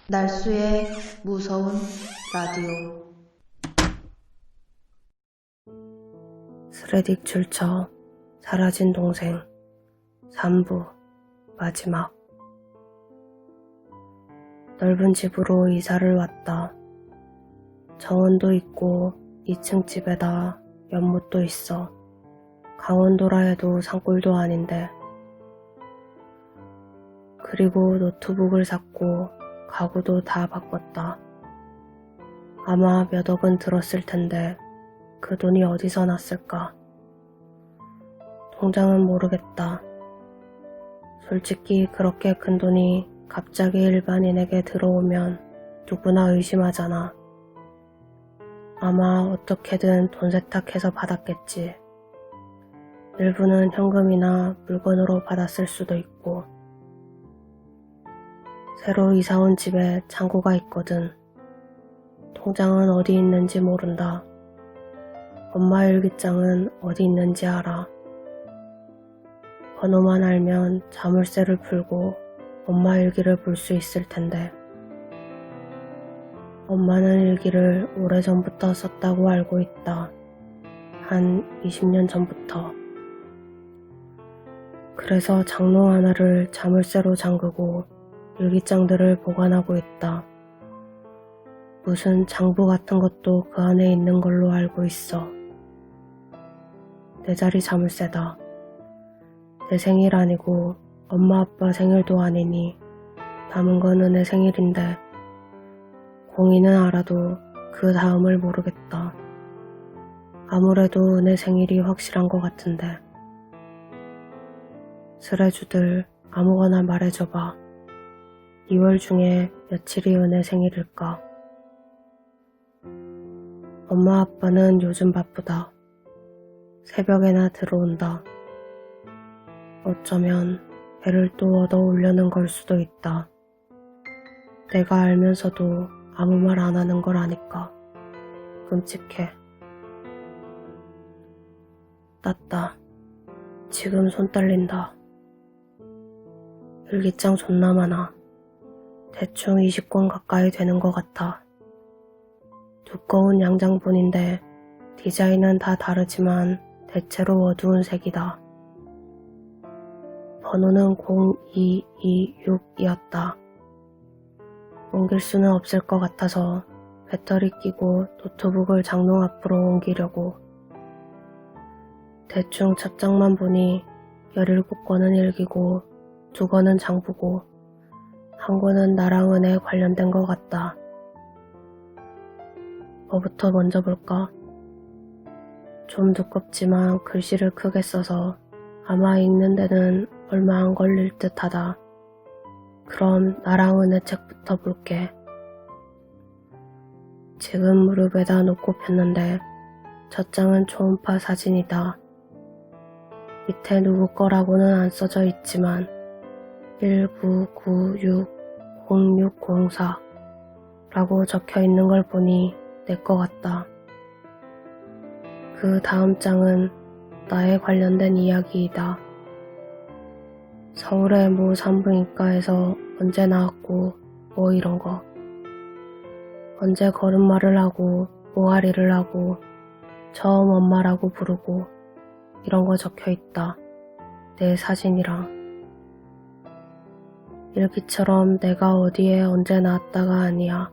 날수의 무서운 라디오. 스레딕 출처 사라진 동생 3부 마지막. 넓은 집으로 이사를 왔다. 정원도 있고 2층 집에다 연못도 있어. 강원도라 해도 산골도 아닌데. 그리고 노트북을 샀고 가구도 다 바꿨다. 아마 몇 억은 들었을 텐데 그 돈이 어디서 났을까? 통장은 모르겠다. 솔직히 그렇게 큰 돈이 갑자기 일반인에게 들어오면 누구나 의심하잖아. 아마 어떻게든 돈 세탁해서 받았겠지. 일부는 현금이나 물건으로 받았을 수도 있고. 새로 이사온 집에 창고가 있거든. 통장은 어디 있는지 모른다. 엄마 일기장은 어디 있는지 알아. 번호만 알면 자물쇠를 풀고 엄마 일기를 볼 수 있을 텐데. 엄마는 일기를 오래전부터 썼다고 알고 있다. 한 20년 전부터. 그래서 장롱 하나를 자물쇠로 잠그고 일기장들을 보관하고 있다. 무슨 장부 같은 것도 그 안에 있는 걸로 알고 있어. 내 자리 자물쇠다. 내 생일 아니고 엄마 아빠 생일도 아니니 남은 건 은혜 생일인데 공이는 알아도 그 다음을 모르겠다. 아무래도 은혜 생일이 확실한 것 같은데. 스레주들 아무거나 말해줘봐. 2월 중에 며칠이 은혜 생일일까? 엄마 아빠는 요즘 바쁘다. 새벽에나 들어온다. 어쩌면 애를 또 얻어 오려는 걸 수도 있다. 내가 알면서도 아무 말 안 하는 걸 아니까. 끔찍해. 땄다. 지금 손 떨린다. 일기장 존나 많아. 대충 20권 가까이 되는 것 같아. 두꺼운 양장본인데 디자인은 다 다르지만 대체로 어두운 색이다. 번호는 0226이었다. 옮길 수는 없을 것 같아서 배터리 끼고 노트북을 장롱 앞으로 옮기려고. 대충 첩장만 보니 17권은 일기고 2권은 장부고 1권은 나랑 은혜에 관련된 것 같다. 뭐부터 먼저 볼까? 좀 두껍지만 글씨를 크게 써서 아마 읽는 데는 얼마 안 걸릴 듯 하다. 그럼 나랑 은혜 책부터 볼게. 지금 무릎에다 놓고 폈는데 첫 장은 초음파 사진이다. 밑에 누구 거라고는 안 써져 있지만 1996-0604 라고 적혀 있는 걸 보니 내 거 같다. 그 다음 장은 나에 관련된 이야기이다. 서울의 모 산부인과에서 언제 나왔고 뭐 이런 거. 언제 걸음마를 하고 모아리를 하고 처음 엄마라고 부르고 이런 거 적혀 있다. 내 사진이랑. 일기처럼 내가 어디에 언제 나왔다가 아니야.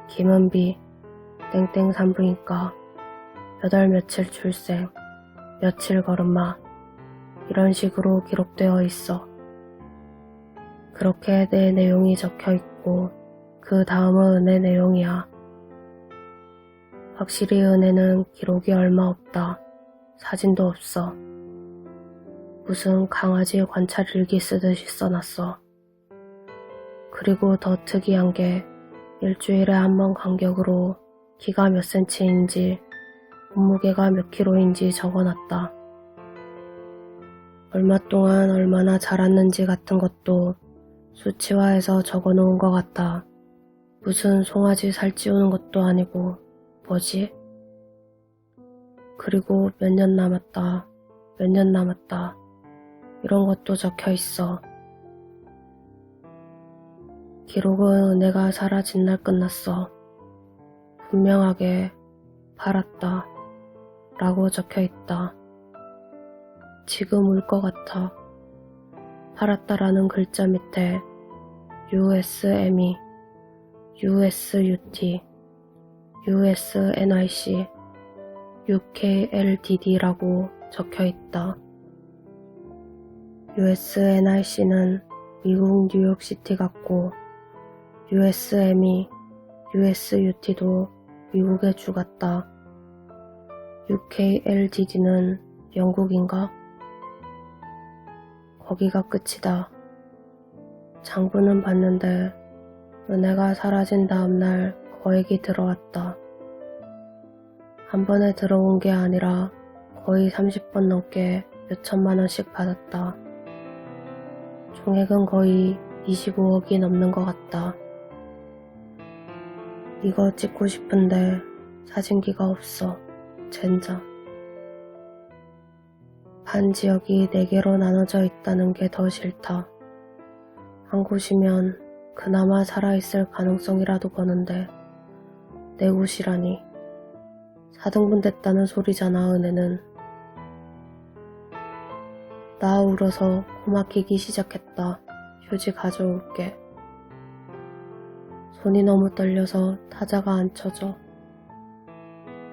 김은비, 땡땡 산부인과, 몇 월 며칠 출생, 며칠 걸음마, 이런 식으로 기록되어 있어. 그렇게 내 내용이 적혀 있고 그 다음은 은혜 내용이야. 확실히 은혜는 기록이 얼마 없다. 사진도 없어. 무슨 강아지 관찰일기 쓰듯이 써놨어. 그리고 더 특이한 게 일주일에 한 번 간격으로 키가 몇 센치인지 몸무게가 몇 킬로인지 적어놨다. 얼마 동안 얼마나 자랐는지 같은 것도 수치화해서 적어놓은 것 같아. 무슨 송아지 살 찌우는 것도 아니고 뭐지? 그리고 몇 년 남았다. 몇 년 남았다. 이런 것도 적혀 있어. 기록은 은혜가 사라진 날 끝났어. 분명하게 팔았다 라고 적혀있다. 지금 울 것 같아. 팔았다라는 글자 밑에 USME, USUT, USNIC, UKLDD라고 적혀있다. USNIC는 미국 뉴욕시티 같고 USME, USUT도 미국의 주 같다. UKLDD는 영국인가? 거기가 끝이다. 장부는 봤는데 은혜가 사라진 다음날 거액이 들어왔다. 한 번에 들어온 게 아니라 거의 30번 넘게 몇천만 원씩 받았다. 총액은 거의 25억이 넘는 것 같다. 이거 찍고 싶은데 사진기가 없어. 젠장. 반 지역이 4개로 나눠져 있다는 게 더 싫다. 한 곳이면 그나마 살아있을 가능성이라도 보는데 내 곳이라니. 4등분 됐다는 소리잖아, 은혜는. 나 울어서 코 막히기 시작했다. 휴지 가져올게. 손이 너무 떨려서 타자가 안 쳐져.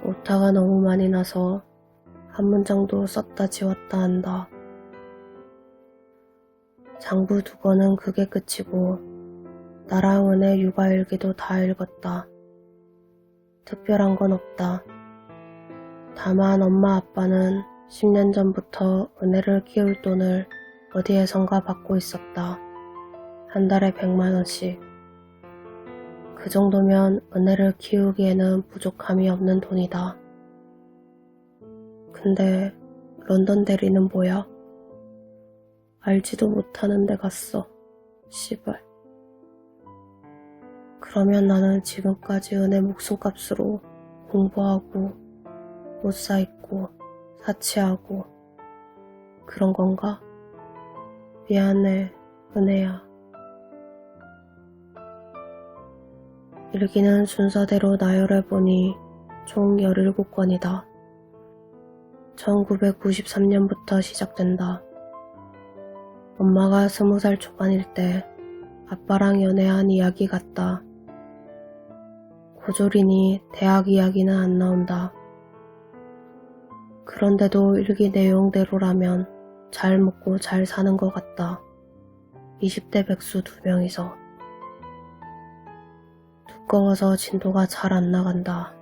오타가 너무 많이 나서 한 문장도 썼다 지웠다 한다. 장부 2권은 그게 끝이고 나랑 은혜 육아일기도 다 읽었다. 특별한 건 없다. 다만 엄마 아빠는 10년 전부터 은혜를 키울 돈을 어디에선가 받고 있었다. 한 달에 100만 원씩. 그 정도면 은혜를 키우기에는 부족함이 없는 돈이다. 근데 런던 대리는 뭐야? 알지도 못하는 데 갔어. 씨발. 그러면 나는 지금까지 은혜 목숨값으로 공부하고 옷 사입고 사치하고 그런 건가? 미안해, 은혜야. 일기는 순서대로 나열해보니 총 17권이다. 1993년부터 시작된다. 엄마가 20살 초반일 때 아빠랑 연애한 이야기 같다. 고졸이니 대학 이야기는 안 나온다. 그런데도 일기 내용대로라면 잘 먹고 잘 사는 것 같다. 20대 백수 2명이서. 두꺼워서 진도가 잘 안 나간다.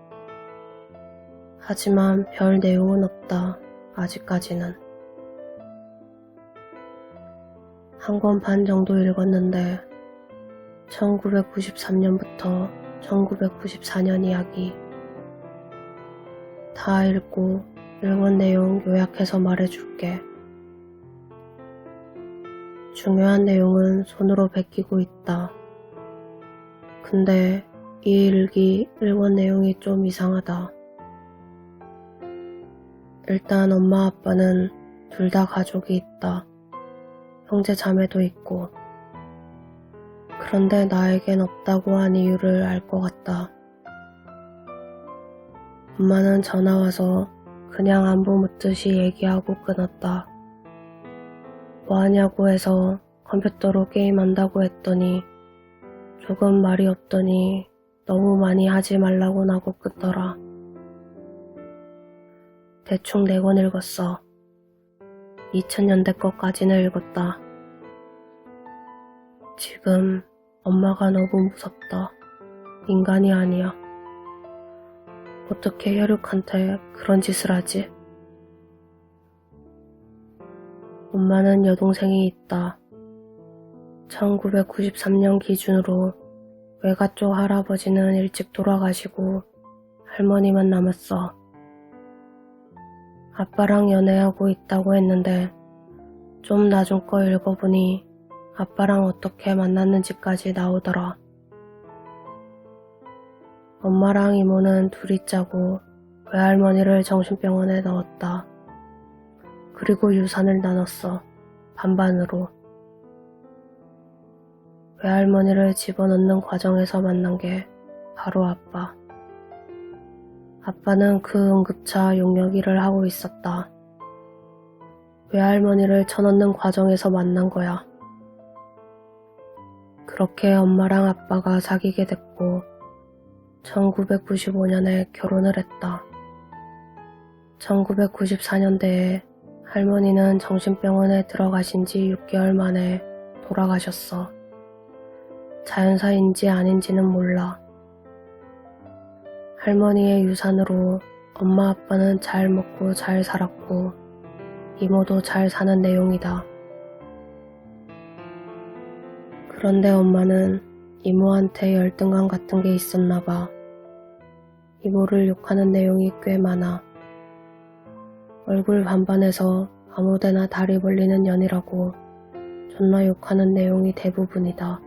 하지만 별 내용은 없다. 아직까지는. 한 권 반 정도 읽었는데 1993년부터 1994년 이야기. 다 읽고 읽은 내용 요약해서 말해줄게. 중요한 내용은 손으로 베끼고 있다. 근데 이 일기 읽은 내용이 좀 이상하다. 일단 엄마 아빠는 둘 다 가족이 있다. 형제 자매도 있고. 그런데 나에겐 없다고 한 이유를 알 것 같다. 엄마는 전화와서 그냥 안부 묻듯이 얘기하고 끊었다. 뭐 하냐고 해서 컴퓨터로 게임한다고 했더니 조금 말이 없더니 너무 많이 하지 말라고 나고 끊더라. 대충 4권 읽었어. 2000년대 것까지는 읽었다. 지금 엄마가 너무 무섭다. 인간이 아니야. 어떻게 혈육한테 그런 짓을 하지? 엄마는 여동생이 있다. 1993년 기준으로 외가 쪽 할아버지는 일찍 돌아가시고 할머니만 남았어. 아빠랑 연애하고 있다고 했는데 좀 나중 거 읽어보니 아빠랑 어떻게 만났는지까지 나오더라. 엄마랑 이모는 둘이 짜고 외할머니를 정신병원에 넣었다. 그리고 유산을 나눴어. 반반으로. 외할머니를 집어넣는 과정에서 만난 게 바로 아빠. 아빠는 그 응급차 용역 일을 하고 있었다. 외할머니를 쳐넣는 과정에서 만난 거야. 그렇게 엄마랑 아빠가 사귀게 됐고 1995년에 결혼을 했다. 1994년대에 할머니는 정신병원에 들어가신 지 6개월 만에 돌아가셨어. 자연사인지 아닌지는 몰라. 할머니의 유산으로 엄마 아빠는 잘 먹고 잘 살았고 이모도 잘 사는 내용이다. 그런데 엄마는 이모한테 열등감 같은 게 있었나 봐. 이모를 욕하는 내용이 꽤 많아. 얼굴 반반해서 아무데나 다리 벌리는 년이라고 존나 욕하는 내용이 대부분이다.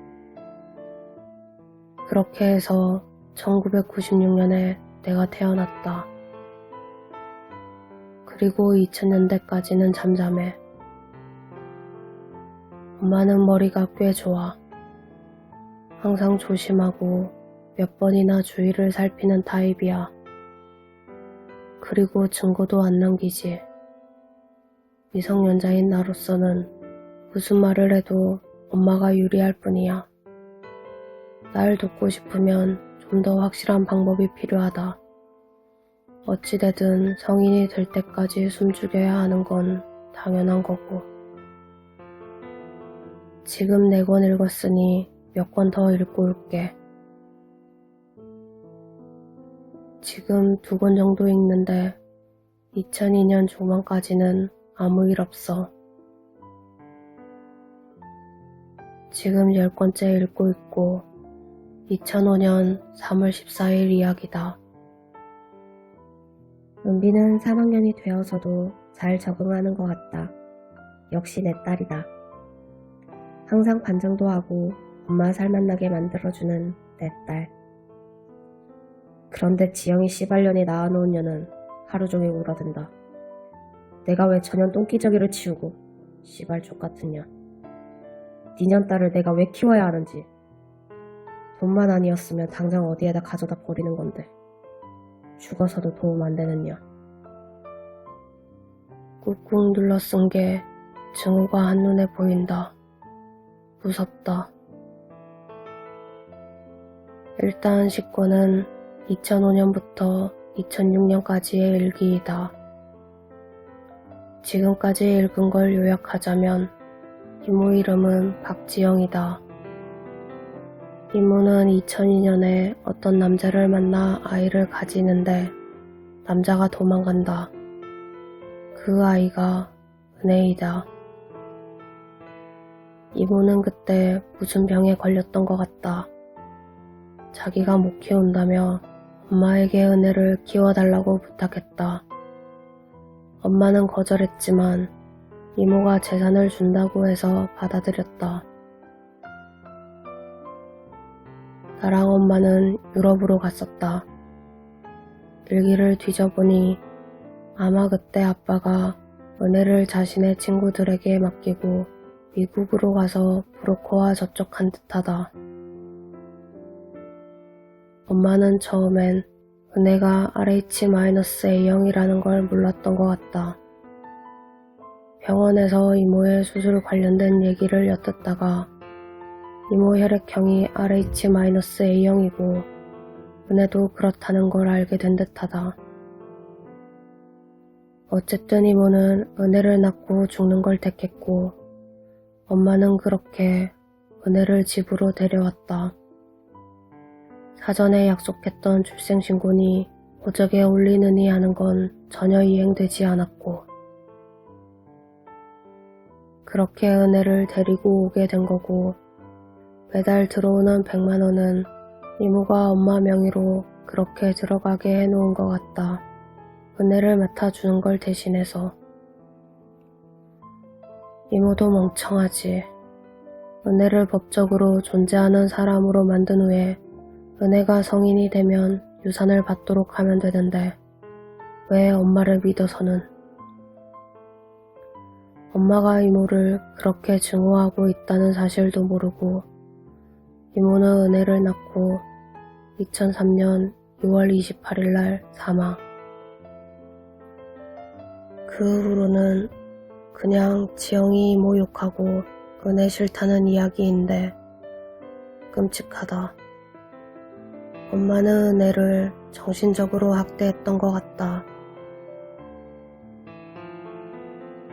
그렇게 해서 1996년에 내가 태어났다. 그리고 2000년대까지는 잠잠해. 엄마는 머리가 꽤 좋아. 항상 조심하고 몇 번이나 주위를 살피는 타입이야. 그리고 증거도 안 남기지. 미성년자인 나로서는 무슨 말을 해도 엄마가 유리할 뿐이야. 날 돕고 싶으면 좀 더 확실한 방법이 필요하다. 어찌되든 성인이 될 때까지 숨죽여야 하는 건 당연한 거고. 지금 4권 읽었으니 몇 권 더 읽고 올게. 지금 2권 정도 읽는데 2002년 중반까지는 아무 일 없어. 지금 10권째 읽고 있고 2005년 3월 14일 이야기다. 은비는 3학년이 되어서도 잘 적응하는 것 같다. 역시 내 딸이다. 항상 반장도 하고 엄마 살맛나게 만들어주는 내 딸. 그런데 지영이 씨발년이 낳아놓은 년은 하루 종일 울어댄다. 내가 왜 전년 똥기저귀를 치우고 씨발 족같은 년. 니년 딸을 내가 왜 키워야 하는지. 돈만 아니었으면 당장 어디에다 가져다 버리는 건데. 죽어서도 도움 안 되는 년. 꾹꾹 눌러 쓴 게 증오가 한눈에 보인다. 무섭다. 일단 10권은 2005년부터 2006년까지의 일기이다. 지금까지 읽은 걸 요약하자면 이모 이름은 박지영이다. 이모는 2002년에 어떤 남자를 만나 아이를 가지는데 남자가 도망간다. 그 아이가 은혜이다. 이모는 그때 무슨 병에 걸렸던 것 같다. 자기가 못 키운다며 엄마에게 은혜를 키워달라고 부탁했다. 엄마는 거절했지만 이모가 재산을 준다고 해서 받아들였다. 나랑 엄마는 유럽으로 갔었다. 일기를 뒤져보니 아마 그때 아빠가 은혜를 자신의 친구들에게 맡기고 미국으로 가서 브로커와 접촉한 듯하다. 엄마는 처음엔 은혜가 RH-A형이라는 걸 몰랐던 것 같다. 병원에서 이모의 수술 관련된 얘기를 엿듣다가 이모 혈액형이 RH-A형이고 은혜도 그렇다는 걸 알게 된 듯하다. 어쨌든 이모는 은혜를 낳고 죽는 걸 택했고 엄마는 그렇게 은혜를 집으로 데려왔다. 사전에 약속했던 출생신고니 어저께 올리느니 하는 건 전혀 이행되지 않았고 그렇게 은혜를 데리고 오게 된 거고 매달 들어오는 100만 원은 이모가 엄마 명의로 그렇게 들어가게 해놓은 것 같다. 은혜를 맡아주는 걸 대신해서. 이모도 멍청하지. 은혜를 법적으로 존재하는 사람으로 만든 후에 은혜가 성인이 되면 유산을 받도록 하면 되는데 왜 엄마를 믿어서는. 엄마가 이모를 그렇게 증오하고 있다는 사실도 모르고 이모는 은혜를 낳고 2003년 6월 28일 날 사망. 그 후로는 그냥 지영이 이모 욕하고 은혜 싫다는 이야기인데 끔찍하다. 엄마는 은혜를 정신적으로 학대했던 것 같다.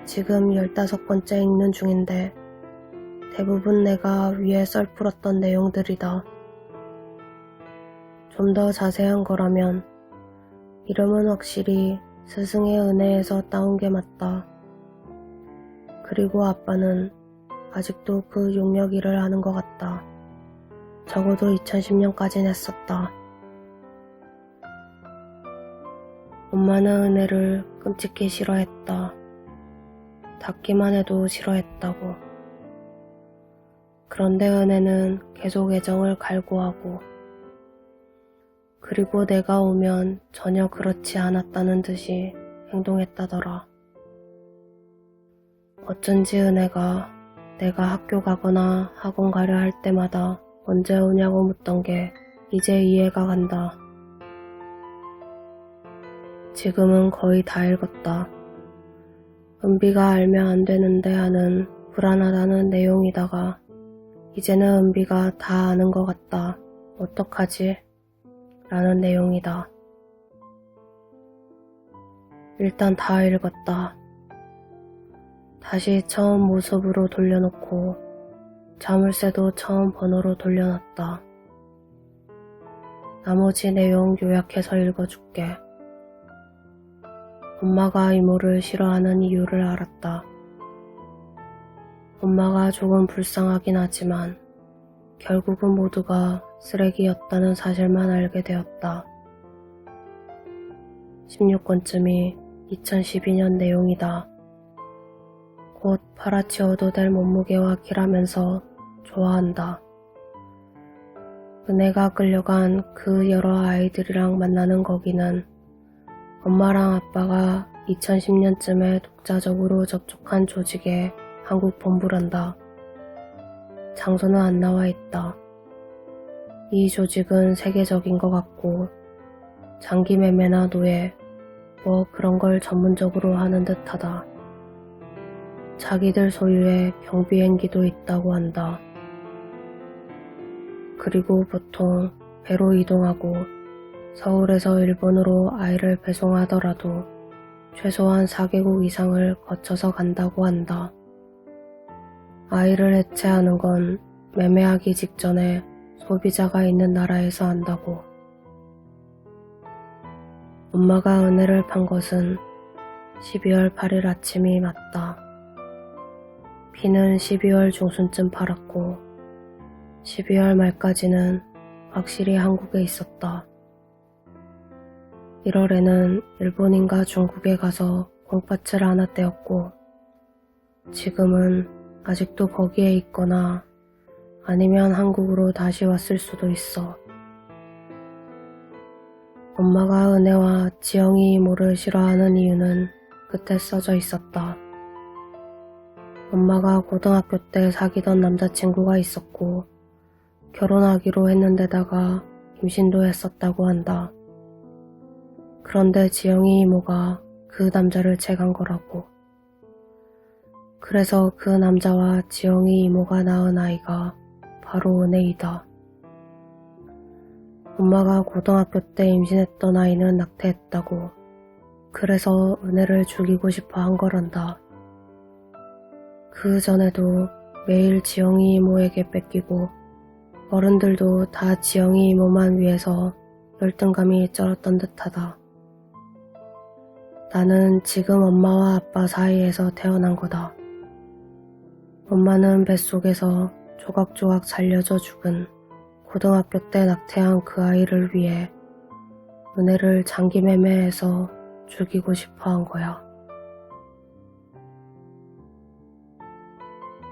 지금 15번째 읽는 중인데 대부분 내가 위에 썰풀었던 내용들이다. 좀 더 자세한 거라면 이름은 확실히 스승의 은혜에서 따온 게 맞다. 그리고 아빠는 아직도 그 용역 일을 하는 것 같다. 적어도 2010년까진 했었다. 엄마는 은혜를 끔찍히 싫어했다. 닿기만 해도 싫어했다고. 그런데 은혜는 계속 애정을 갈구하고 그리고 내가 오면 전혀 그렇지 않았다는 듯이 행동했다더라. 어쩐지 은혜가 내가 학교 가거나 학원 가려 할 때마다 언제 오냐고 묻던 게 이제 이해가 간다. 지금은 거의 다 읽었다. 은비가 알면 안 되는데 하는 불안하다는 내용이다가 이제는 은비가 다 아는 것 같다. 어떡하지? 라는 내용이다. 일단 다 읽었다. 다시 처음 모습으로 돌려놓고 자물쇠도 처음 번호로 돌려놨다. 나머지 내용 요약해서 읽어줄게. 엄마가 이모를 싫어하는 이유를 알았다. 엄마가 조금 불쌍하긴 하지만 결국은 모두가 쓰레기였다는 사실만 알게 되었다. 16권쯤이 2012년 내용이다. 곧 팔아치워도 될 몸무게와 키라면서 좋아한다. 은혜가 끌려간 그 여러 아이들이랑 만나는 거기는 엄마랑 아빠가 2010년쯤에 독자적으로 접촉한 조직의 한국 본부란다. 장소는 안 나와 있다. 이 조직은 세계적인 것 같고 장기 매매나 노예 뭐 그런 걸 전문적으로 하는 듯하다. 자기들 소유의 경비행기도 있다고 한다. 그리고 보통 배로 이동하고 서울에서 일본으로 아이를 배송하더라도 최소한 4개국 이상을 거쳐서 간다고 한다. 아이를 해체하는 건 매매하기 직전에 소비자가 있는 나라에서 한다고. 엄마가 은혜를 판 것은 12월 8일 아침이 맞다. 피는 12월 중순쯤 팔았고 12월 말까지는 확실히 한국에 있었다. 1월에는 일본인가 중국에 가서 공파츠를 하나 떼었고 지금은 아직도 거기에 있거나 아니면 한국으로 다시 왔을 수도 있어. 엄마가 은혜와 지영이 이모를 싫어하는 이유는 끝에 써져 있었다. 엄마가 고등학교 때 사귀던 남자친구가 있었고 결혼하기로 했는데다가 임신도 했었다고 한다. 그런데 지영이 이모가 그 남자를 채간 거라고. 그래서 그 남자와 지영이 이모가 낳은 아이가 바로 은혜이다. 엄마가 고등학교 때 임신했던 아이는 낙태했다고. 그래서 은혜를 죽이고 싶어 한 거란다. 그 전에도 매일 지영이 이모에게 뺏기고 어른들도 다 지영이 이모만 위해서 열등감이 쩔었던 듯하다. 나는 지금 엄마와 아빠 사이에서 태어난 거다. 엄마는 뱃속에서 조각조각 살려져 죽은 고등학교 때 낙태한 그 아이를 위해 은혜를 장기 매매해서 죽이고 싶어 한 거야.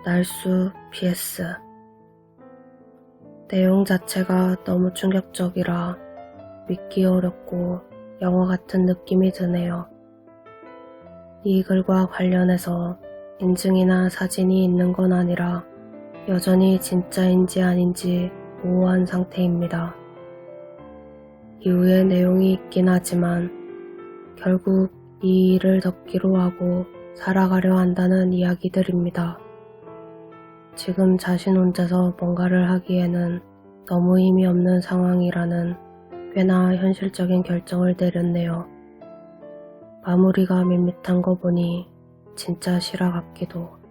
날수 PS. 내용 자체가 너무 충격적이라 믿기 어렵고 영화 같은 느낌이 드네요. 이 글과 관련해서 인증이나 사진이 있는 건 아니라 여전히 진짜인지 아닌지 모호한 상태입니다. 이후에 내용이 있긴 하지만 결국 이 일을 덮기로 하고 살아가려 한다는 이야기들입니다. 지금 자신 혼자서 뭔가를 하기에는 너무 힘이 없는 상황이라는 꽤나 현실적인 결정을 내렸네요. 마무리가 밋밋한 거 보니 진짜 실화 같기도.